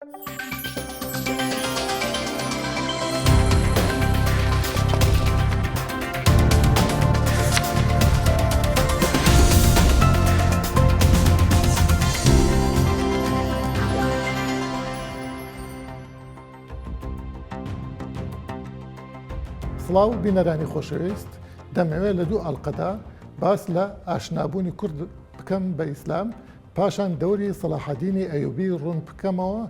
سڵاو بینەرانی خۆشەویست دەمەوێت لە دوو ئەڵقەدا باس لە ئاشنابوونی کورد بکەم بە ئیسلام پاشان دەوری سەلاحەدینی ئەیوبی ڕوون بکەمەوە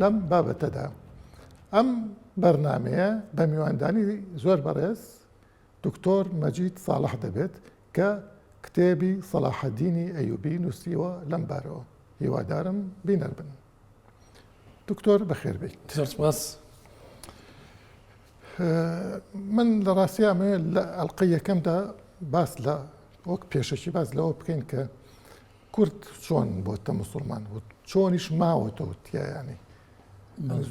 لەم بابەتەدا. ئەم بەرنامەیە بە میواندانی زۆر بەڕێز دکتۆر مەجید ساڵح دەبێت کە کتێبی سەلاحەدینی ئەیوبی نووسیوە لەم بارەوە. هیوادارم بینەر بن. دکتۆر بەخێربێت. من لە ڕاستی ئەمەوێ لە ئەڵقەی یەکەمدا باس لە وەک پێشەکی باس لەوە بکەین کە کورد چۆن بۆتە موسڵمان و چۆنیش ماوەتەوە تیایانی.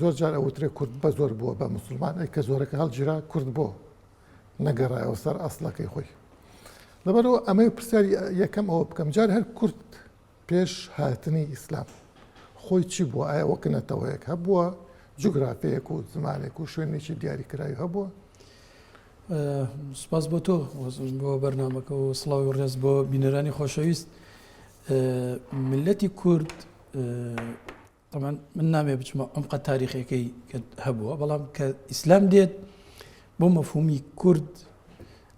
زۆر جار ئەوترێ کورد بە زۆر بووە بە موسڵمان ئەی کە زۆرەکە هەڵگیرا کورد بۆ نەگەڕایەوە سەر ئەسڵەکەی خۆی. لەبەرەوە ئەمەی پرسیاری یەکەم ئەوە بکەم جار هەر کورد پێش هاتنی ئیسلام خۆی چی بووە؟ ئایا وەکنەتەوەیەک هەبووە؟ جوگرافەیەک و زمانێک و شوێنێکی دیاریکراوی هەبووە؟ سپاس بۆ تۆ بۆ بەرنامەکە و سڵاوی ڕێز بۆ بینەرانی خۆشەویست. ملەتی کورد طبعاً من نامێ بچمە ئەمقە تاریخەکەی هەبووە، بەڵام کە ئیسلام دێت بۆ مەفهومی کورد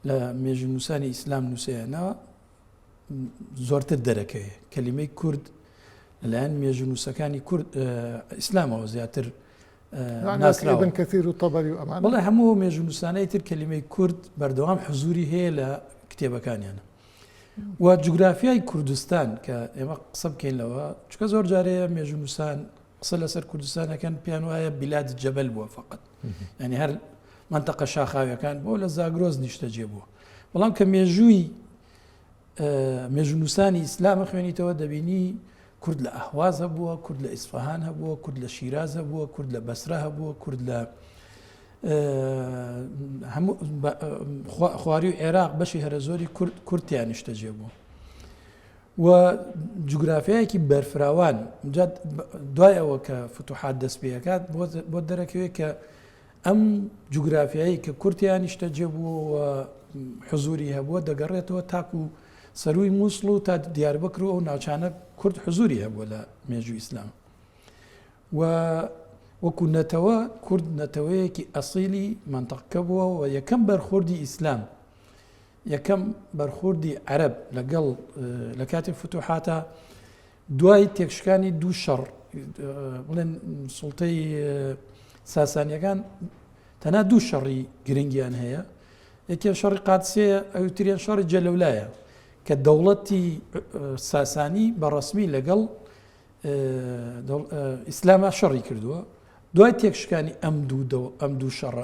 لە مێژونووسانی ئیسلام نووسیانەوە زۆرتر دەرەکەوێ. کەلیمەی کورد لەلایەن مێژونووسەکانی کورد ئیسلامەوە زیاتر ناسراوە. ابن كثير و طبري و ئەمان بەڵێ هەموو مێژونووسانەی تر کەلیمەی کورد بەردەوام حزوری هەیە لە کتێبەکانیانە. و جوگرافیای کوردستان کە ئێمە قسە بکەین لەوە چکە زۆر جارەیە مێژونووسان قسە لەسەر کوردستانەکەن پێیان وایە بیلادی جەبەل بووە فقط، یعنی هەر منتەقە شاخاویەکان بۆ لە زاگرۆز نیشتەجێ بووە. بەڵام کە مێژووی مێژونووسانی ئیسلامە خوێنیتەوە دەبینی کورد لە ئەهواز هەبووە، کورد لە ئیسفەهان هەبووە، کورد لە شیراز هەبووە، کورد لە بەسرە هەبووە، کورد لە هەموو خواری و عێراق بەشی هەرە زۆری کورتیان نیشتەجێ بوو. و جوگرافیایەکی بەرفراوان دوای ئەوە کە فتوحات دەست پێکات بۆ دەرەکەوێت کە ئەم جوگرافیایی کە کورتیان نیشتەجێ بوو و حزوری هەبووە دەگەڕێتەوە تاکو سەروی مووسڵ و تا دیاربەکرەوە و ناوچانە کورد حزوری هەبووە لە مێژووی ئیسلام. و وەکو نەتەوە کورد نەتەوەیەکی ئەسیلی منتەقەکە بووە و یەکەم بەرخوردی ئیسلام، یەکەم بەرخوردی عەرەب لەگەڵ لە کاتی فتوحاتە دوای تێکشکانی دوو شەڕ بڵێن سوڵتەی ساسانیەکان تەنها دوو شەڕی گرنگیان هەیە. یەکێ شەڕی قادسیە، ئەوتریان شەڕی جەلەولایە کە دەوڵەتی ساسانی بەڕەسمی لەگەڵ ئیسلاما شەڕی کردووە. دوای تێکشکانی ئەم دوو شەڕ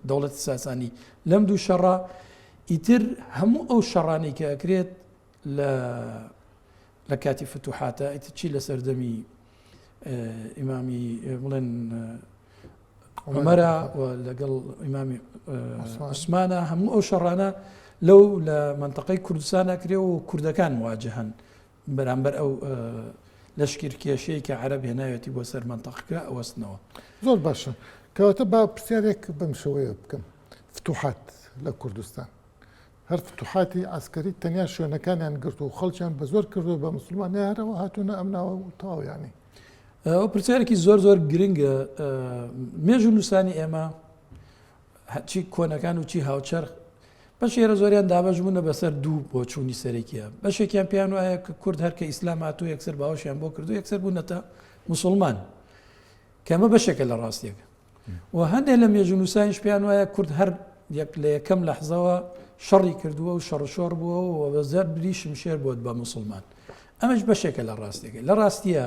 دەوڵەتی ساسانی لەم دوو شەڕە ئیتر هەموو ئەو شەڕانەی کە ئەکرێت لە کاتی فتوحاتە ئیتر چی لە سەردەمی ئیمامی بڵێن عومەرە و لەگەڵ ئیمامی عوسمانە هەموو ئەو شەڕانە لەو لە منتەقەی کوردستانە کرێ و کوردەکان مواجهن بەرامبەر ئەو لەشکرکێشەیە کە عەرەب هێناوێتی بۆ سەر منتەقەکە ئەوەستنەوە. زۆر باشە. کەواتە با پرسیارێک بەم شێوەیە بکەم. فتوحات لە کوردستان هەر فتوحاتی عسکەری تەنیا شوێنەکانیان گرت و خەڵکیان بە زۆر کردو بە موسڵمان هەرەوە هاتوونە ئەمناوە و تاویانی. ئەو پرسیارێکی زۆر گرنگە. مێژونووسانی ئێمە چی کۆنەکان و چی هاوچەرخ بەشێرە زۆریان دابەشبوونە بەسەر دوو بۆ چوونی سەرێکیە. بەشێکیان پێیان وایە کە کورد هەرکە ئیسلام هاتوو یەکسەر باوەشیان بۆ کردو یەکسەر بوونەتە موسڵمان، کە ئەمە بەشێکە لە ڕاستیەکە. و هەندێک لە مێژونووسانیش پێیان وایە کورد هەر لە یەکەم لەحزەوە شەڕی کردووە و شەڕشۆڕ بووە و بەزار بری شمشێر بۆت بە موسڵمان. ئەمەش بەشێکە لە ڕاستیەکە. لە ڕاستیە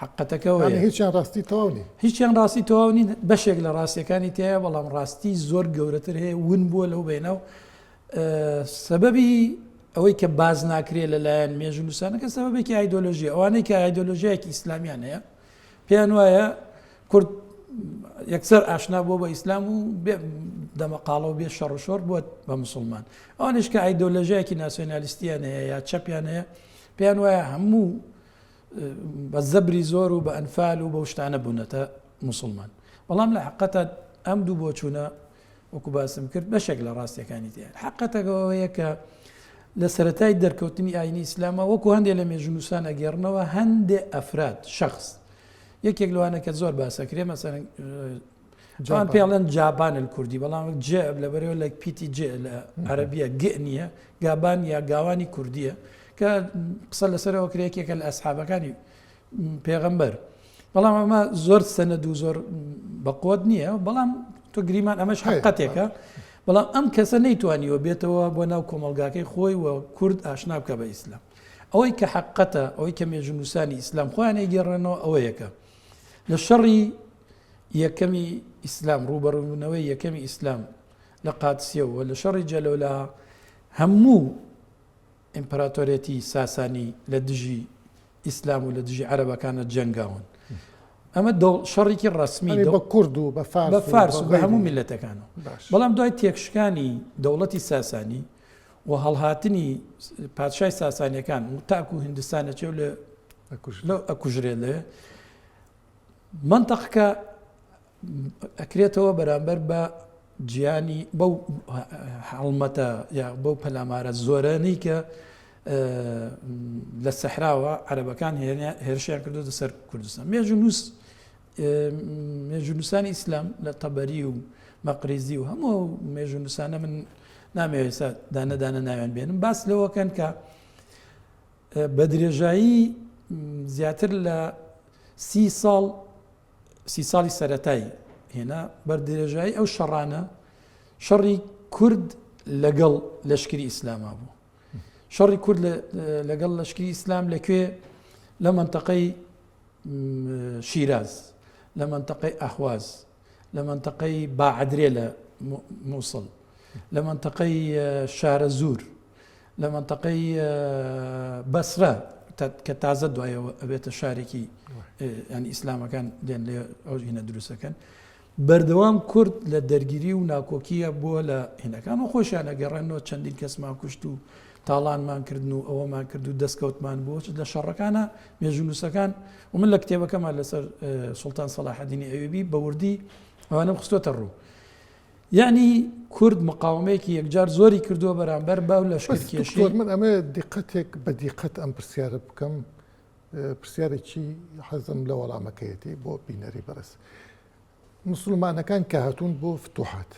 حقەتەکەەوە هیچیان ڕاستی تەواو نین، هیچیان ڕاستی تەواو نین، بەشێک لە ڕاستیەکانی تایە، بەڵام ڕاستی زۆر گەورەتر هەیە ون بووە لەو بینە و سەبەبی ئەوەی کە باز ناکرێت لەلایەن مێژونووسانەکە سەبەبێکی ئایدۆلۆژیە. ئەوانەی کە ئایدۆلۆژیایەکی ئیسلامیان هەیە پێیان وایە کورد یەکسەر ئاشنا بۆ بە ئیسلام و دەمەقاڵە و بێ شەڕشۆر بووە بە موسڵمان. ئەوانش کە ئایدۆلۆژیایەکی ناسیۆنالیستیان هەیە یا چەپیان هەیە پێیان وایە هەموو بە زەبری زۆر و بە ئەنفال و بە شتانە بوونەتە مسلمان بەڵام لە حقەتە ئەم دوو بۆ چوونە وەکو باسم کرد بەشێک لە ڕاستیەکانی دیار حقەتەکەەوەیە کە لە سەرەتای دەرکەوتنی ئاینی ئیسلامە وەکو هەندێک لە مێژونوسان ئەگەڕنەوە هەندێک ئەفراد شخص یەکێک لەوانە کە زۆر باسەکرێ مەسەرەن جوان پێڵەن جابان کوردی بەڵام جێ لەبەرەوە لە پیتی جێ لە عەرەبیە گێ نییە گابان یا گاوانی کوردیە کە قسە لەسەرەوە کرێکێکە لە ئەسحابەکانی پێغەمبەر بەڵام ئەمە زۆر سەنەد و زۆر بەقوت نییە بەڵام تۆ گریمان ئەمەش حقەتێکە بەڵام ئەم کەسە نەیتوانیوە بێتەوە بۆ ناو کۆمەلگاکەی خۆی و کورد ئاشنا بکە بە ئیسلام ئەوەی کە حقەتە ئەوەی کە مێژونوسانی ئیسلام خۆیان ئەیگەڕێنەوە ئەوەیەکە لە شەڕی یەکەمی ئیسلام ڕوبەڕوونەوەی یەکەمی ئیسلام لە قادسیەوە لە شەڕی جەلەولا هەموو ئیمپراتۆرێتی ساسانی لە دژی ئیسلام و لە دژی عەرەبەکانە جەنگاون ئەمە شەڕێکی ڕسمی بە کورد و بە فارس و بە هەموو میلەتەکانەوە بەڵام دوای تێکشکانی دەوڵەتی ساسانی و هەڵهاتنی پادشای ساسانیەکان تاکو و هیندستانە چێو لە ئەکوژرێت لێ منتەقەکە ئەکرێتەوە بەرامبەر بە گیانی بەو هەڵمەتە یا بەو پەلامارە زۆرانەی کە لە سەحراوە عەرەبەکان هێرشیان کردو لەسەر کوردستان مێژونوسانی ئیسلام لە تەبەری و مەقریزی و هەموو مێژونوسانە من نامەوێت ئێستا دانەدانە ناویان بێنم باس لەوەکەن کە بە درێژایی زیاتر لە 30 ساڵی سەرەتایی هێنا بەردرێژایی ئەو شەڕانە شەڕی کورد لەگەڵ لەشکری ئیسلاما بوو شەڕی کورد لەگەڵ لەشکری ئیسلام لەکوێ لە منتەقەی شیراز لە منتەقەی ئەحواز لە منتەقەی باعەدرێ لە مووسڵ لە منتەقەی شارە زور لە منتەقەی بەسرە کە تازە دوایەوە ئەبێتە شارێکی ینی ئیسلامەکان دێن لێ ئەو هینە دروستەکەن بەردەوام کورد لە دەرگیری و ناکۆکیە بووە لە هینەکان و خۆشیان ئەگەڕێنەوە چەندین کەسمان کوشت و تاڵانمان کردن و ئەوەمان کرد و دەستکەوتمان بووە لە شەڕەکانە مێژونوسەکان و من لە کتێبەکەمان لەسەر سوڵتان سەلاحەدینی ئەیوبی بە وردی ئەوانە خستۆتە ڕوو یعنی کورد مقاومەیەکی یەکجار زۆری کردووە بەرامبەر باو لەشکرکێشی من ئەمە دیقەتێک بە دیقەت ئەم پرسیارە بکەم پرسیارێکی حەزم لە وەڵامەکەیەتی بۆ بینەری بەرز مسلمانەکان کە هاتوون بۆ فتوحات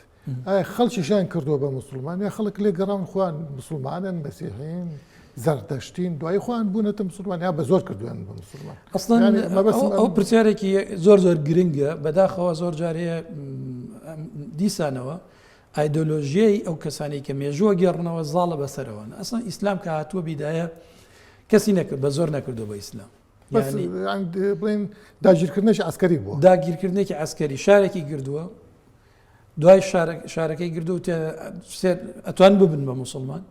ئایا خەڵکیشیان کردووە بە مسلمان یا خەڵک لێ گەڕان خوان مسلمانن مەسیحین زەردەشتین دوای خوان بوونەتە مسلمان یا بە زۆر کردویان بە مسلمان ئەسڵەن ئەو پرسیارێکی زۆر گرنگە بەداخەوە زۆر جارەیە دیسانەوە ئایدۆلۆژیای ئەو کەسانی کە مێژووە گێڕنەوە زاڵە بەسەرەوەن ئەسڵەن ئیسلام کە هاتووە بیدایە کەسی نەکرد بە زۆر نەکردو بە ئیسلام بڵێن داگیرکردنێکی عسکەری بووە داگیرکردنێکی عسکەری شارێکی گردووە دوای شارەکەی گردو ئەتوان ببن بە مسلمان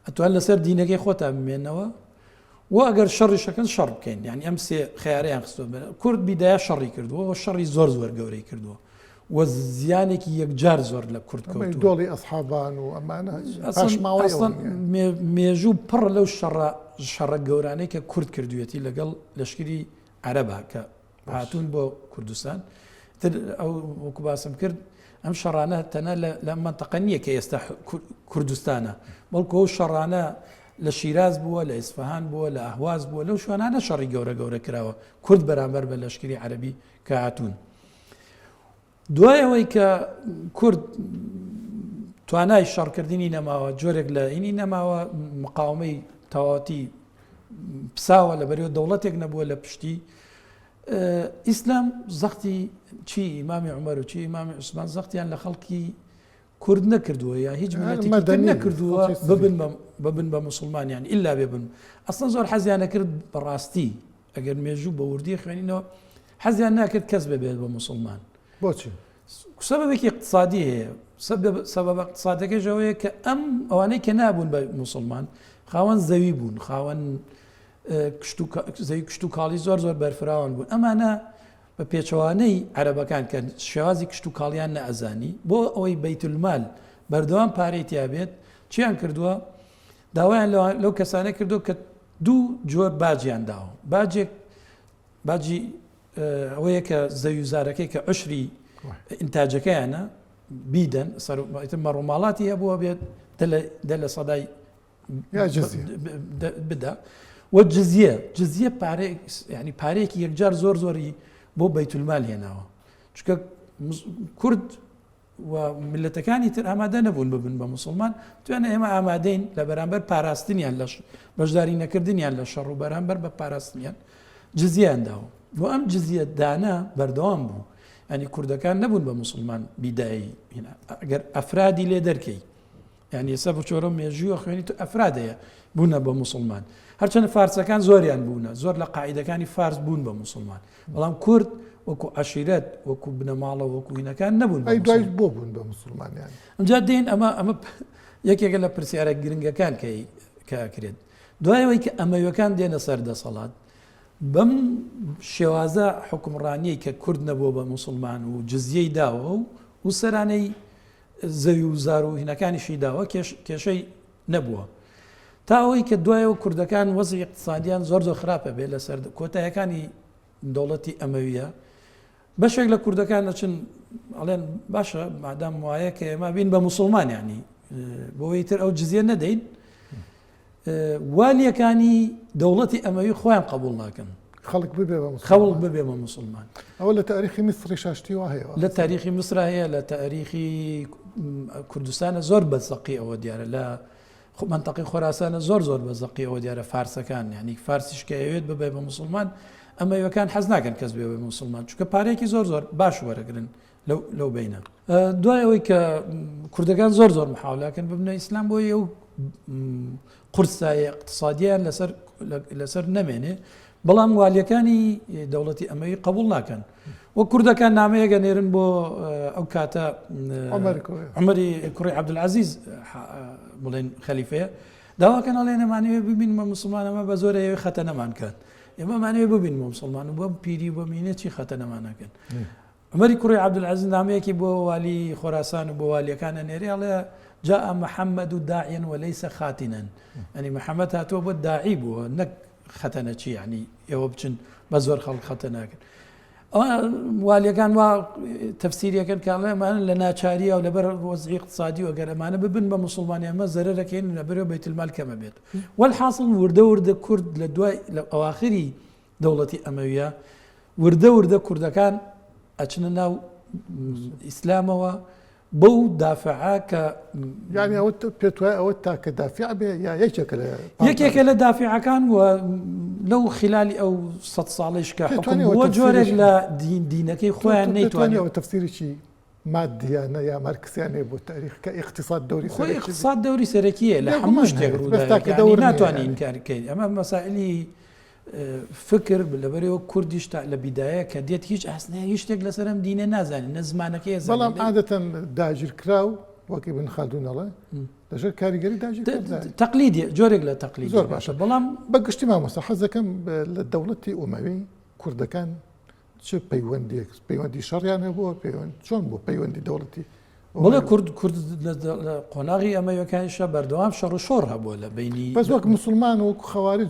ئەتوان لەسەر دینەکەی خۆتان بمێنەوە و ئەگەر شەڕی شەکەن شەڕ بکەین یعنی ئەم سێ خیارەیان خستووە کورد بیدایە شەڕی کردووە و شەڕی زۆر گەورەی کردووە و زیانێکی یەکجار زۆر لە کورد کەوتووە دۆڵی ئەسحابان و ئەمانە مێژوو پڕ لەو شەڕە گەورانەی کە کورد کردوێتی لەگەڵ لەشکری عەرەبا کە هاتوون بۆ کوردستان ئەو وەکو باسم کرد ئەم شەڕانە تەنە لە منتەقە نییە کە ئێستا کوردستانە بەڵکو ئەو شەڕانە لە شیراز بووە لە ئیسفەهان بووە لە ئەهواز بووە لەو شوێنانە شەڕی گەورە کراوە کورد بەرامبەر بە لەشکری عەرەبی کە هاتوون دوای ئەوەی کە کورد توانای شەڕکردنی نەماوە جۆرێک لە ئینی نەماوە مقاومەی تەواوەتی پساوە لە بەرەوە دەوڵەتێک نەبووە لە پشتی ئیسلام زەختی چی ئیمامی عومەر و چی ئیمامی عوسمان زەختیان لە خەڵکی کورد نەکردووە یا هیچ ملەتێکی نەکردووە ببن بە مسلمانیان ئیلا بێبن ئەسڵەن زۆر حەزیان نەکرد بەڕاستی ئەگەر مێژوو بە وردی خوێنینەوە حەزیان ناکرد کەس ببێت بە مسلمان بۆچی سەبەبێکی اقتصادی هەیە سەبەب اقتصادەکەش ئەوەیە کە ئەوانەی کە نابوون بە مسلمان خاوەن زەوی بوون خاوەن زەوی کشت و کاڵی زۆر بەرفراوان بوون ئەمانە بە پێچەوانەی عەرەبەکان کە شێوازی کشت و کاڵیان نەئەزانی بۆ ئەوەی بەیتولمال بەردەوام پارەی تیابێت چیان کردووە داوایان لەو کەسانە کردو کە دوو جۆر باجیان داوە باجی ئەوەیە کە زەویزارەکەی کە عشری ئینتاجەکەیانە بیدەن مەڕووماڵاتی هەبووە بێت دە لە سەدای بدا وە جزیە ینی پارەیەکی یەکجار زۆری بۆ بەیتولمال هێناوە چکە کورد و ملەتەکانی تر ئامادە نەبوون ببن بە موسڵمان توانە ئێمە ئامادەین لە بەرامبەر پاراستنیان لە بەشداری نەکردنیان لە شەڕ و بەرامبەر بە پاراستنیان جزیان داوە بۆ ئەم جزیە دانا بەردەوام بوو ینی کوردەکان نەبوون بە موسڵمان بیدایی ئەگەر ئەفرادی لێ دەرکەی ینی ئێستا بچۆرە مێژووە خوێنی تو ئەفرادەیە بوونە بە موسڵمان هەرچەندە فارسەکان زۆریان بوونە زۆر لە قاعیدەکانی فارس بوون بە موسڵمان بەڵام کورد وەکو عەشیرەت وەکو بنەماڵە وەکو هینەکان نەبوون دوای بۆ بوون بە موسڵمانیان ئەمجا دێن ئەمە یەکێکە لە پرسیارە گرنگەکان کاکرێت دوایەوەی کە ئەمەویەکان دێنە سەر دەسەڵات بەم شێوازە حکومڕانیەی کە کورد نەبووە بە موسڵمان و جزیەی داوە و سەرانەی زەوی و زار و هینەکانیشی داوە کێشەی نەبووە تا ئەوەی کە دوایەوە کوردەکان وەزعی اقتصادیان زۆر خراپە بێت لەسەر کۆتایەکانی دەوڵەتی ئەمەویە بەشێک لە کوردەکان دەچن ئەڵێن باشە مادام وایە کە ئێمە بین بە موسڵمان ینی بۆی تر ئەو جزیە نەدەین والیەکانی دەوڵەتی ئەمەوی خۆیان قبول ناکەن خەڵک ببێ بە موسڵمان ئەوە لە تاریخی میسری شاشتی وا هەیە لە تاریخی میسر هەیە لە تاریخی کوردستانە زۆر بەزەقی ئەوە دیارە لە منطقی خۆراسانە زۆر بەزەقی ئەوە دیارە فارسەکان ینی فارسیش کە ئەوێت ببێ بە موسڵمان ئەمەویەکان حەز ناکەن کەس بێ بە موسڵمان چونکە پارێکی زۆر باش وەرەگرن لەو بینە دوای ئەوەی کە کوردەکان زۆر محاولەکەن ببنە ئیسلام بۆ ئەو قورسایە اقتصادیان لەسەر نەمێنێ بەڵام والیەکانی دەوڵەتی ئەمەوی قبول ناکەن وە کوردەکان نامەیەگە نێرن بۆ ئەو کاتە عومەری کوڕی عەبدولعەزیز بڵێن خەلیفەیە داواکەن ئەڵێ نەمانەوێ ببین بە موسڵمان ئەمە بە زۆر ئەوێ خەتە نەمان کات ئێمە مانەوێ ببین بە موسڵمان و بەم پیری بە مینە چی خەتە نەمانەکەن عومەری کوڕی عەبدولعەزیز نامەیەکی بۆ والی خۆراسان و بۆ والیەکانە نێری ئەڵێ جاء محمد داعيا وليس خاتنا يعني محمد هاتووە بۆ داعی بووە نەک خەتەنە چی ینی ئێوە بچن بە زۆر خەڵک خەتە ناکەن والیەکان وا تەفسیریەکەن کاڵێ ئەمانە لە ناچاریە و لەبەر وەزعی اقتصادی وەگەر ئەمانە ببن بە موسڵمانی ئەمە زەرەرەکەین لەبەرەوە بەیتولمال کەمە بێت والحاصل وردە کورد لە دوای لە ئەواخری دەوڵەتی ئەمەویە وردە کوردەکان ئەچنە ناو ئیسلامەوە بەو دافعا کە یعنی ئەوە پێت وایە ئەوە تاکە دافع بێ یا یەکێکە لە دافعەکان و لەو خلالی ئەو 100 ساڵیش کە حکوم بووە جۆرێک لە دینەکەی خۆیان نەیتوانێت ئەوە تەفسیرێکی مادیانە یا مارکسیانێ بۆ تاریخ کە اقتصاد دەوری خۆی اقتصاد دەوری سەرەکیە لە هەموو شتێک ڕووداوە ناتوانین ئینکار بکەین ئەمە مەسائلی فکر لەبەرەوە کوردیش تا لە بیدایە کە دێت هیچ ئاسنەیە هیچ شتێک لەسەرم دینە نازانین نە زمانەکەی بەڵام عادەتەن داگیرکراو وەکی بن خەلدونەڵێ دەژێت کاریگەری داگیر تەقلیدی جۆرێک لە تەقلید زۆر باشە بەڵام بەگشتی مامۆستا حەزەکەم لە دەوڵەتی ئومەوی کوردەکان چ پەیوەندی شەڕیان هەبووە چۆن بۆ پەیوەندی دەوڵەتی بڵێ کورد لە قۆناغی ئەمەویەکانیشە بەردەوام شەڕ و شۆڕ هەبووە لە بینی بەس وەک موسڵمان و وەکو خەوارج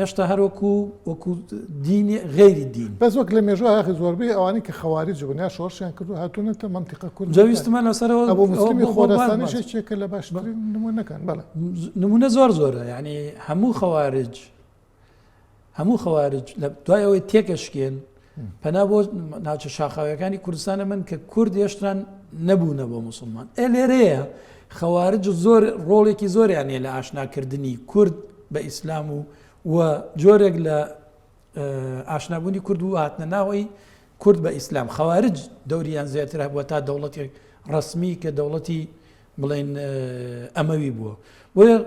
هێشتا هەر وەکو دینی غێری دین بەس وەک لە مێژووە ئاخی زۆربەی ئەوانەی کە خەوارج بوون یا شۆڕشیان کردو هاتوونەتە مەنتیقە کورد جەویستمە لەسەرەوە بۆ مسلمی خۆراسانیش هیچێکە لە باشترین نمونەکان بەڵێ نمونە زۆرە یعنی هەموو خەوارج لە دوای ئەوەی تێکەشکێن پەنا بۆ ناوچە شاخاویەکانی کوردستانە من کە کورد هێشتان نەبوونە بۆ موسڵمان لێرەیە خەوارج زۆر ڕۆڵێکی زۆریان هەیە لە ئاشناکردنی کورد بە ئیسلام و جۆرێک لە ئاشنابوونی کورد و هاتنە ناوەی کورد بە ئیسلام خەوارج دەوریان زیاتر هەبووە تا دەوڵەتی ڕسمی کە دەوڵەتی بڵێن ئەمەوی بووە بۆیە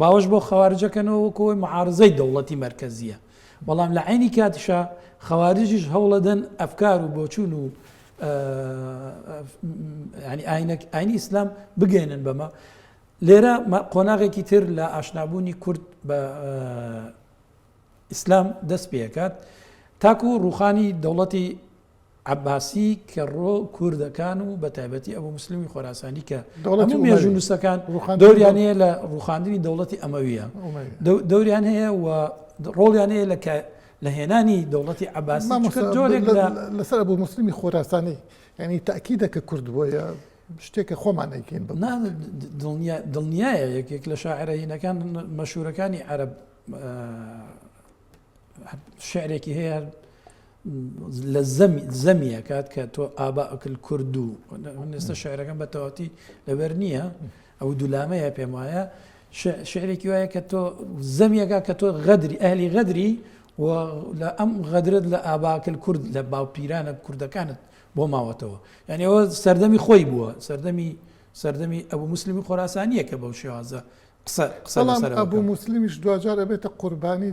باوەش بۆ خەوارجەکەنەوە وەکەوەی معارزەی دەوڵەتی مەرکەزیە بەڵام لە عینی کاتیشە خەواریجیش هەوڵەدەن ئەفکار و بۆچوون و ینی ئاینی ئیسلام بگەێنن بەمە لێرە قۆناغێکی تر لە ئاشنابوونی کورد بە ئیسلام دەست پێکات تاکو ڕوخانی دەوڵەتی عباسی کە ڕۆ کوردەکان و بە تایبەتی ئەبوو مسلمی خۆراسانی کە دەوڵەتی هەموو ئومەوی. مێژونووسەکان ڕوخاندنی دەوریان هەیە لە ڕوخاندنی دەوڵەتی ئەمەویە ئومەوی. دەوریان هەیە و ڕۆڵیان هەیە لە هێنانی دەوڵەتی عباسی چونکە جۆرێک لە لەسەر ئەبوو مسلمی خۆراسانی ینی تاکیدەکە کورد بۆیە شتێکە خۆمان ئەیکەین بە دڵنیایە یەکێک لە شاعرەهینەکان مەشهورەکانی عەرەب شعرێکی هەیە لە زەمیە کات کە تۆ ئابائکل کورد و ئێستا شعرەکەم بە تەواوەتی لەبەر نییە ئەو دوولامەیە پێم وایە شعرێکی وایە کە تۆ زەمیەکە کە تۆ غەدری ئەهلی غەدری و لە ئەم غەدرت لە ئاباکل کورد لە باوپیرانە کوردەکانت بۆ ماوەتەوە یعنی ئەوە سەردەمی خۆی بووە سەردەمی ئەبوو مسلمی خۆراسانیە کە بەو شێوازە قسە ئەبوو مسلمیش دوجار ئەبێتە قوربانی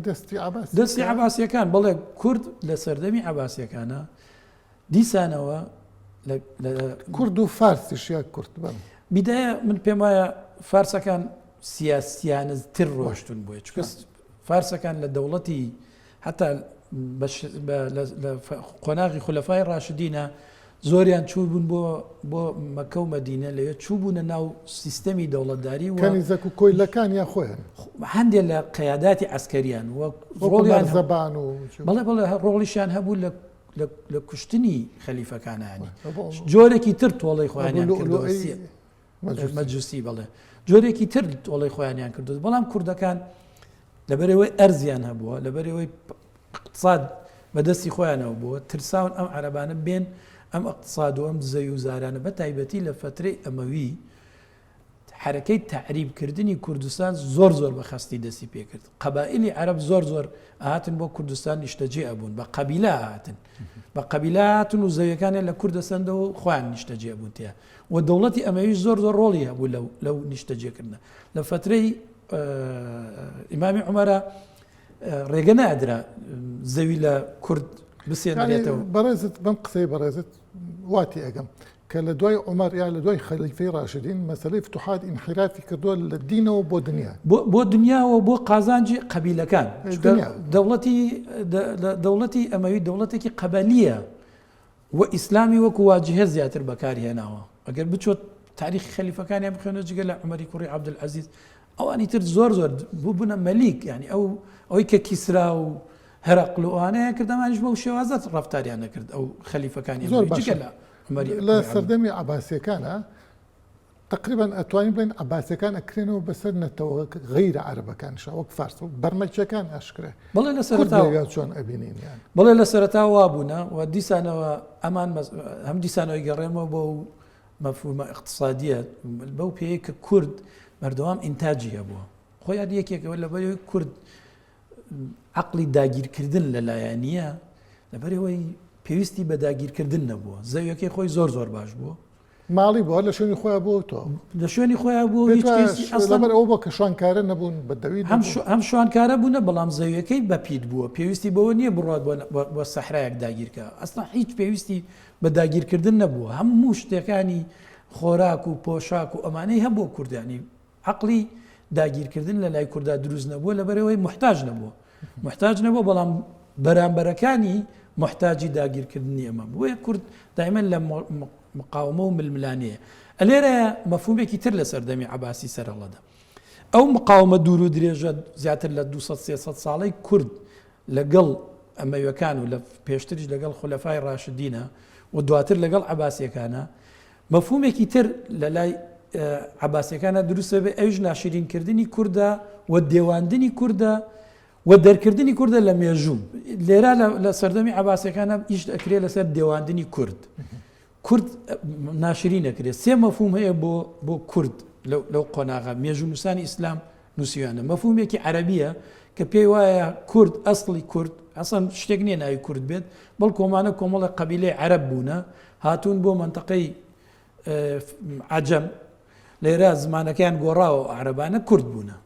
دەستی عباسیەکان بەڵێ کورد لە سەردەمی عباسیەکانە دیسانەوە کورد و فارسیش یا کورد بم بیدایە من پێم وایە فارسەکان سیاسیانتر ڕۆشتون بووە چکە فارسەکان لە دەوڵەتی حتا لە قۆناغی خولەفای ڕاشدینە زۆریان چوو بوون بۆ مەکە و مەدینە لەوێ چوو بوونە ناو سیستەمی دەوڵەتداری و کەنیزەک و کۆیلەکان یا خۆیان هەندێک لە قەیاداتی عەسکەریان و ڕۆڵیان زەبان و بەڵێ ڕۆڵیشیان هەبوو لە کوشتنی خەلیفەکانانی جۆرێکی تر تۆڵەی خۆیانیان کردەوە مەجوسی بڵێ جۆرێکی تر تۆڵەی خۆیانیان کردو بەڵام کوردەکان لەبەرەوەی ئەرزیان هەبووە لەبەرەوەی اقتصاد بەدەستی خۆیانەوە بووە ترساون ئەم عەرەبانە بێن ئەم اقتصاد و ئەم دزەی و زارانە بە تایبەتی لە فترەی ئەمەوی حرەکەی تعریبکردنی کوردستان زۆر بەخەستی دەستی پێکرد قەبائیلی عەرەب زۆر ئاهاتن بۆ کوردستان نیشتەجێ ئەبوون بە قەبیلە هاتن بە قەبیلە هاتن و زەویەکانیان لە کوردستانەوە خۆیان نیشتەجێ بوون تیا و دەوڵەتی ئەمەویش زۆر ڕۆڵی هەبوو لەو نیشتەجێکردنە لە فترەی ئیمامی عومەرە ڕێگە نادرا زەوی لە کورد بسێنرێتەوە بەڕێزت بەم قسەی بەڕێزت واتی ئەگەم کە لە دوای عومەر یا لە دوای خەلیفەی ڕاشدین مەسەلەی فتوحات ئینحرافی کردووە لە دینەوە بۆ دنیا بۆ دنیاوە بۆ قازانجی قەبیلەکان دەوڵەتی ئەمەوی دەوڵەتێکی قەبەلیە و ئیسلامی وەکو واجهە زیاتر بەکارهێناوە ئەگەر بچۆت تاریخی خەلیفەکانیان بخوێنە جگە لە عومەری کوڕی عەبدولعەزیز ئەوانی تر زۆر بوونە مەلیک ینی ئەوەی کە کیسرا و هەرەقل و ئەوانەیە کردەمانیش بەو شێوازە ڕەفتاریان نەکرد ئەو خەلیفەکانی زۆر باشە لە سەردەمی عەباسیەکانە تقریبا ئەتوانین بڵێن عەباسیەکان ئەکرێنەوە بەسەر نەتەوە غەیرە عەرەبەکانشە وەک فارس و بەرمەکیەکان ئەشکرێ بەڵێ لە سەرەتا چۆن ئەبینین بەڵێ لە سەرەتا وا بوونە و دیسانەوە ئەمان هەم دیسانەوەی گەڕێمەوە بۆ مەفهومە اقتصادیە بەو پێەیە کە کورد بەردەوام ئینتاجی هەبووە خۆیان یەکێکەوە لەبەرەوەی کورد عەقڵی داگیرکردن لەلایەنیە لەبەرەوەی پێویستی بە داگیرکردن نەبووە زەویەکەی خۆی زۆر باش بووە ماڵی بووە لە شوێنی خۆیان بوو تۆ لە شوێنی خۆیان بوو لەبەر ئەو بۆ کە شوانکارە نەبوون بەدەوی هەم شوانکارە بوونە بەڵام زەویەکەی بەپیت بووە پێویستی بەوە نییە بڕات بۆ سەحرایەک داگیرکە ئەستا هیچ پێویستی بە داگیرکردن نەبووە هەموو شتەکانی خۆراک و پۆشاک و ئەمانەی هەبوو کوردانی عەقڵی داگیرکردن لە لای کووردا دروست نەبووە لەبەرەوەی محتاج نەبووە بەڵام بەرامبەرەکانی محتاجی داگیرکردنی ئەمە بووە کورد دائما لە مقاومە و ململانەیە ئەلێرە مەفهومێکی تر لە سەردەمی عەباسی سەرهەڵەدا ئەو مقاومە دوور و درێژە زیاتر لە 200-300 ساڵەی کورد لەگەڵ ئەمەویەکان و لە پێشتریش لەگەڵ خولەفای ڕاشدینە و دواتر لەگەڵ عەباسیەکانە مەفهومێکی تر لە لای عەباسیەکانە دروستە بێ ئەوش ناشرینکردنی کووردە و دێواندنی کووردە و دەرکردنی کووردە لە مێژوو لێرە لە سەردەمی عەباسیەکانە ئیش ئەکرێ لەسەر دێواندنی کورد ناشرین نەکرێت سێ مەفهوم هەیە بۆ کورد لەو قۆناغا مێژوو نووسانی ئیسلام نووسیوانە مەفهومێکی عەرەبیە کە پێی وایە کورد ئەسڵی کورد ئەسڵ شتێک نییە ناوی کورد بێت بەڵ کۆمەڵە قەبیلەی عەرەب بوونە هاتوون بۆ مەنتەقەی عەجەم لێرە زمانەکەیان گۆڕاوە عەرەبانە کورد بوونە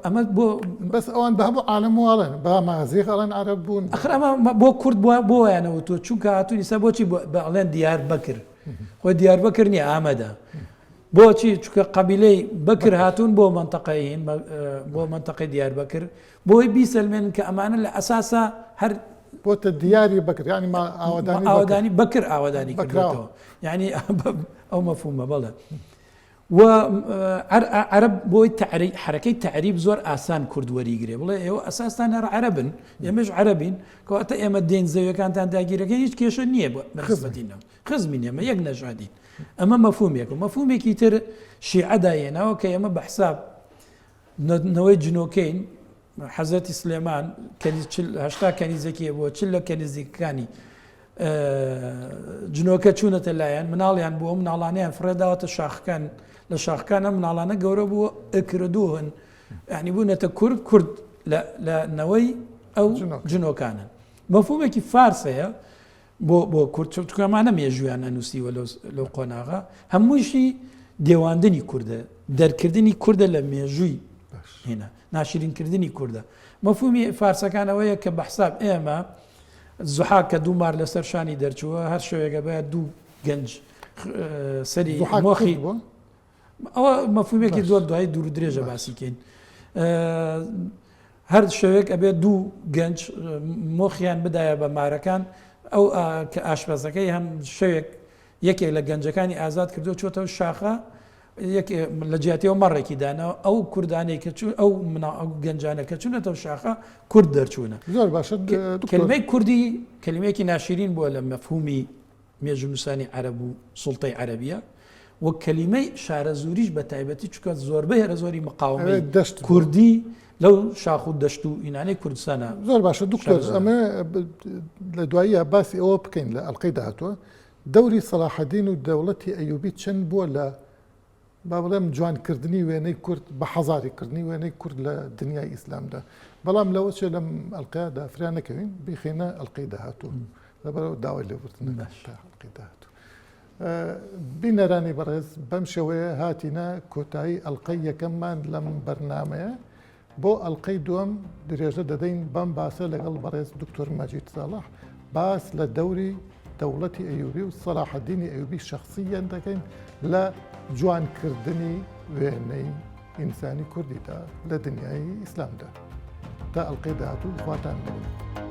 ئەمە بۆ بەس ئەوان بە هەموو عالەم واڵێن با مازیغ ئەڵێن عەرەب بوون ئەخر ئەمە بۆ کورد بۆیانەوە تۆ چونکە هاتوونی سە بۆچی بەڵێن دیار بەکر خۆی دیار بەکر نیە ئامەدە بۆچی چونکە قەبیلەی بەکر هاتوون بۆ مەنتەقەی دیار بەکر بۆی بیسەلمێن کە ئەمانە لە ئەساسا هەر بۆتە دیاری بەکر ینی ما ئاوادانی بەکر ئاوادانی کردەوە یعنی ئەو مەفهومە بەڵێ و عرب بۆی حرەکەی تعریب زۆر ئاسان کورد وەریگرێ بڵێ ئێوە ئەساستان هەر عربن ئێمەش عربین کەواتە ئێمە دێن زەویەکانتان داگیرەکە هیچ کێشە نییە بەخزمەتینەوە خزمی ئێمە یەک نەژادین ئەمە مەفهومێک و مەفهومێکی تر شیعەداهێناوە کە ئێمە بەحساب نەوەی جنۆکەین حەزەتی سلێمان هەشتا کەنیزەکێ بووە چ لە کەنیزەکانی جنۆکە چوونەتە لایەن مناڵیان بووە مناڵانیان فڕێداوەتە شاخەکان لە شاخەکانە مناڵانە گەورە بووە ئەکردوهن یعنی بوونەتە کورد لە نەوەی ئەو جنۆکانن مەفهومێکی فارسەیە بۆ کورد چکەمانە مێژویان ئەنووسیوە لەو قۆناغا هەموویشی دێواندنی کووردە دەرکردنی کووردە لە مێژووی هێنا ناشرینکردنی کووردە مەفهومی فارسەکانەوەیە کە بەحساب ئێمە زوحاک کە دوو مار لەسەر شانی دەرچووە هەر شوێگە بە دوو گەنج سەری مۆخی ئەوە مەفهومێکی زۆر دوای دوور درێژە باسیکەین هەر شوێک ئەبێ دوو گەنج مۆخیان بدایە بە مارەکان ئەو کە ئاشپەزەکەی هەم شوێک یەکێک لە گەنجەکانی ئازاد کردو چۆتەوە شاخە لە جیاتیەوە مەڕێکی دانەوە ئەو کوردانەی کە چوون ئەو گەنجانە کە چوونەتەوە شاخە کورد دەرچوونە زۆر باشە کلمەی کوردی کلمەیەکی ناشرین بووە لە مەفهومی مێژونووسانی عەرەب و سوڵتەی عەرەبیە و کەلیمەی شارە زوریش بە تایبەتی چکە زۆربەی هەرە زۆری مقاومەی کوردی لەو شاخ و دەشت و ئینانەی کوردستانە زۆر باشە دوکتۆر ئەمە لە دواییە باسی ئەوە بکەین لە ئەڵقەی داهاتوە دەوری سەلاحەدین و دەوڵەتی ئەیوبی چەند بووە لە با بڵێم جوانکردنی وێنەی کورد بە حەزاریکردنی وێنەی کورد لە دنیای ئیسلامدا بەڵام لەوە چێ لەم ئەڵقەیەدا فران نەکەوین بخێنە ئەڵقەی داهاتوو لەبەرەوە داوای لێبوردنە ئەڵقەی داهاتوو بینەرانی بەڕێز بەم شێوەیە هاتینە کۆتایی ئەڵقەی یەکەممان لەم بەرنامەیە بۆ ئەڵقەی دووەم درێژە دەدەین بەم باسە لەگەڵ بەڕێز دکتۆر مەجید ساڵح باس لە دەوری دەوڵەتی ئەیوبی و سەلاحەدینی ئەیوبی شەخسیان دەکەین لە جوانکردنی وێنەی ئینسانی کوردیدا لە دنیای ئیسلامدا تا ئەڵقەی داهاتوو خواتان بێت.